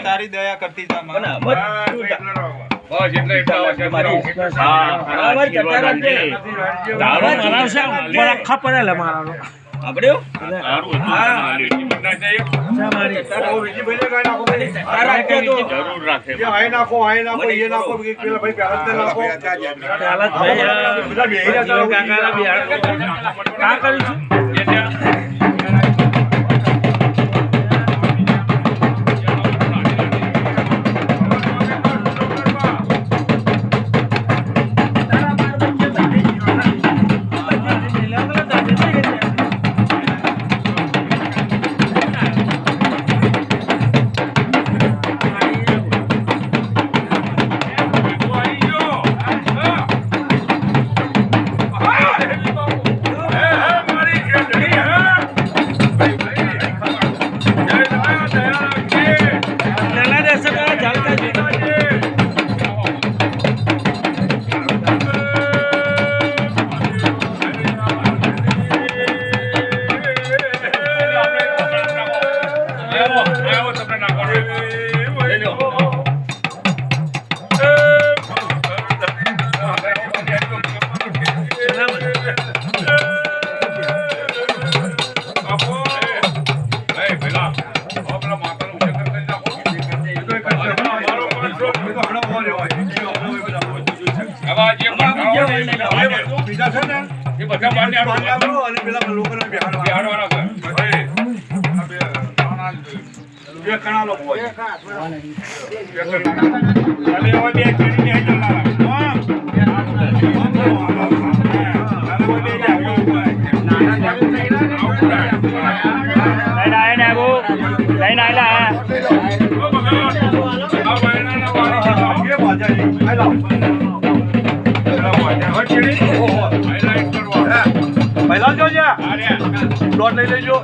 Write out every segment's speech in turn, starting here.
તારી દયા કરતી જા માં. પહેલા જોજે પ્લોટ લઈ લેજો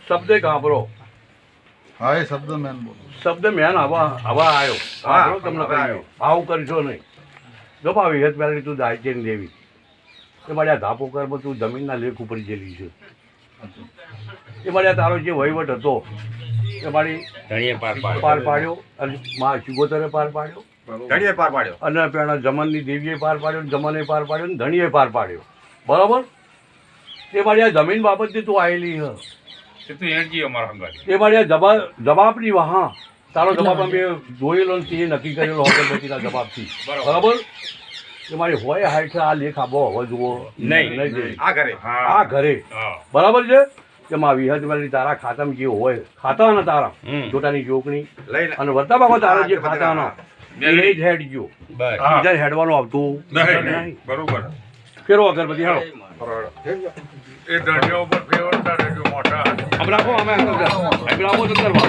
શબ્દ કાપરો હા શબ્દ મેન શબ્દ મેન હવા આવ્યો તમને આવું કરશો નહીં જો ભાવી હેત પહેલાં તું દાયચેન દેવી એ મારે ધાપો કરમાં તું જમીનના લેખ ઉપર જેલી છે એ મારે તારો જે વહીવટ હતો એ મારી પાર પાડ્યો અને મા શિગોતરે પાર પાડ્યો ધણીએ પાર પાડ્યો અને પેલા જમનની દેવીએ પાર પાડ્યો જમને પાર પાડ્યો ને ધણીએ પાર પાડ્યો બરાબર એ મારી આ જમીન બાબતથી તું આવેલી હ એ મારી આ જવાબની વહા તારો જવાબ અમે જોયેલો નથી એ નક્કી કરેલો હોટલપતિના જવાબથી બરાબર એ મારી હોય હાઈટ આ લેખ આબો હોવો જુઓ નહીં આ ઘરે બરાબર છે કે માં વિહત વાળી તારા ખાતામાં જે હોય ખાતા ને તારા જોટાની જોકણી અને વર્તા બાબા તારા જે ખાતાનો એ જ હેડ ગયો બીજા હેડવાનું આવતું બરોબર ફેરો અગરબત્તી હાલો એ દરિયા ઉપર ફેરવતા રહેજો મોટા રાખો અમે અગરાવો તો કરવા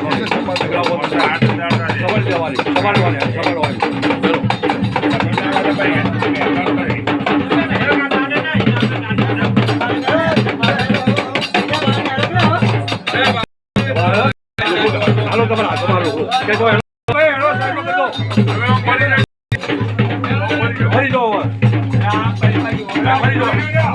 અગરાવો ખબર દેવાની ખબર હાલો તમારો કે જો ફરી જાઓ